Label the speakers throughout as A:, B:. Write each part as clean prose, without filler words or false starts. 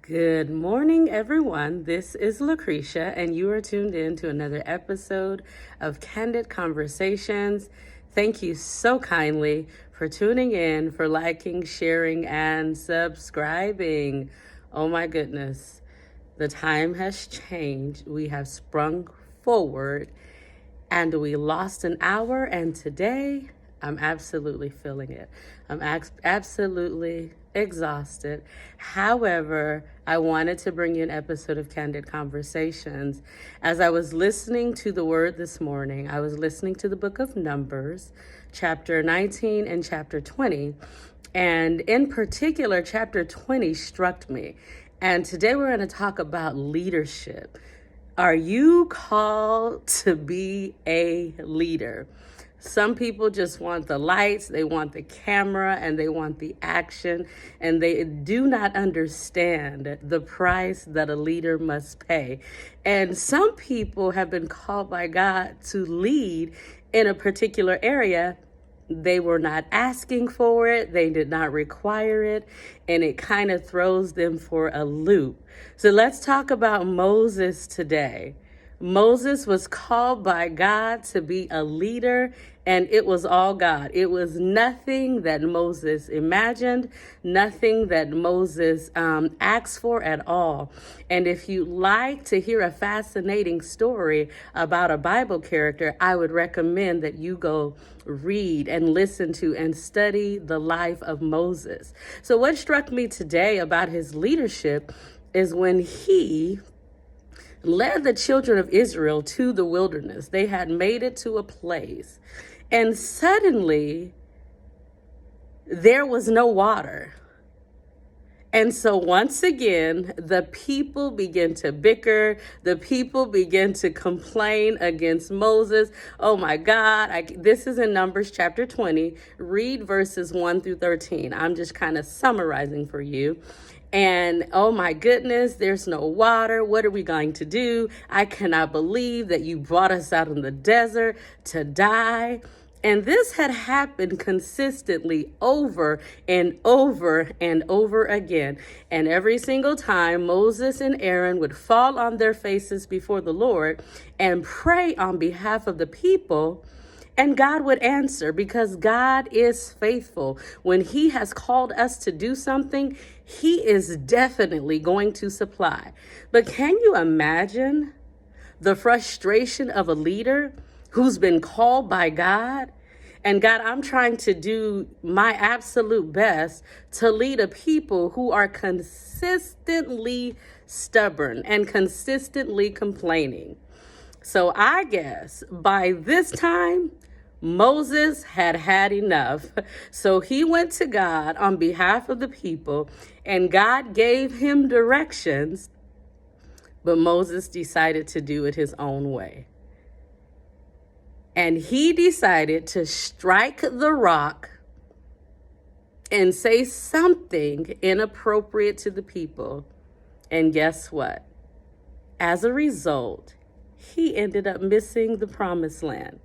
A: Good morning, everyone. This is Lucretia, and you are tuned in to another episode of Candid Conversations. Thank you so kindly for tuning in, for liking, sharing, and subscribing. Oh my goodness, the time has changed. We have sprung forward, and we lost an hour, and today I'm absolutely feeling it. I'm absolutely exhausted. However, I wanted to bring you an episode of Candid Conversations. As I was listening to the word this morning, I was listening to the book of Numbers, chapter 19 and chapter 20. And in particular, chapter 20 struck me. And today we're going to talk about leadership. Are you called to be a leader? Some people just want the lights, they want the camera, and they want the action, and they do not understand the price that a leader must pay. And some people have been called by God to lead in a particular area. They were not asking for it, they did not require it, and it kind of throws them for a loop. So let's talk about Moses today. Moses was called by God to be a leader, and it was all God. It was nothing that Moses imagined, nothing that Moses asked for at all. And if you like to hear a fascinating story about a Bible character, I would recommend that you go read and listen to and study the life of Moses. So what struck me today about his leadership is when he led the children of Israel to the wilderness. They had made it to a place, and suddenly there was no water. And so once again, the people began to bicker. The people began to complain against Moses. Oh my God, this is in Numbers chapter 20. Read verses 1 through 13. I'm just kind of summarizing for you. And oh my goodness, there's no water. What are we going to do? I cannot believe that you brought us out in the desert to die. And this had happened consistently over and over and over again. And every single time, Moses and Aaron would fall on their faces before the Lord and pray on behalf of the people. And God would answer, because God is faithful. When He has called us to do something, He is definitely going to supply. But can you imagine the frustration of a leader who's been called by God? And God, I'm trying to do my absolute best to lead a people who are consistently stubborn and consistently complaining. So I guess by this time, Moses had had enough. So he went to God on behalf of the people, and God gave him directions, but Moses decided to do it his own way. And he decided to strike the rock and say something inappropriate to the people. And guess what? As a result, he ended up missing the promised land.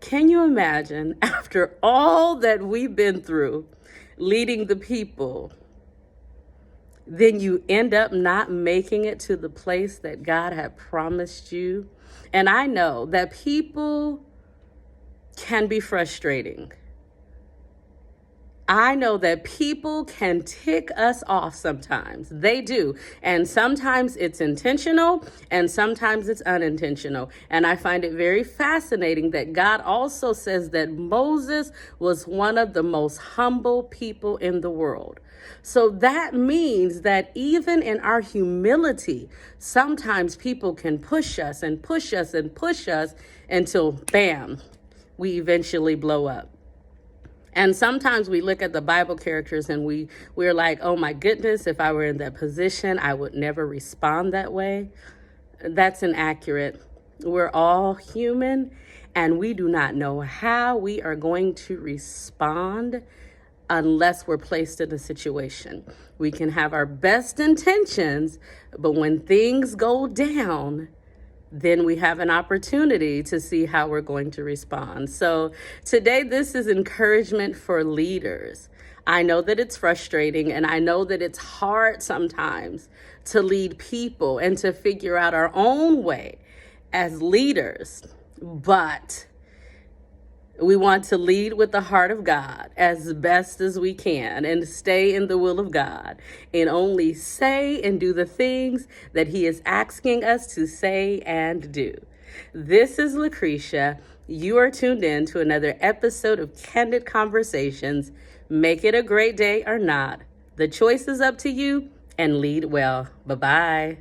A: Can you imagine, after all that we've been through, leading the people, then you end up not making it to the place that God had promised you? And I know that people can be frustrating. I know that people can tick us off sometimes. They do. And sometimes it's intentional and sometimes it's unintentional. And I find it very fascinating that God also says that Moses was one of the most humble people in the world. So that means that even in our humility, sometimes people can push us and push us and push us until, bam, we eventually blow up. And sometimes we look at the Bible characters and we're like, oh my goodness, if I were in that position, I would never respond that way. That's inaccurate. We're all human, and we do not know how we are going to respond unless we're placed in a situation. We can have our best intentions, but when things go down, then we have an opportunity to see how we're going to respond. So today, this is encouragement for leaders. I know that it's frustrating, and I know that it's hard sometimes to lead people and to figure out our own way as leaders, but we want to lead with the heart of God as best as we can and stay in the will of God and only say and do the things that He is asking us to say and do. This is Lucretia. You are tuned in to another episode of Candid Conversations. Make it a great day or not. The choice is up to you, and lead well. Bye-bye.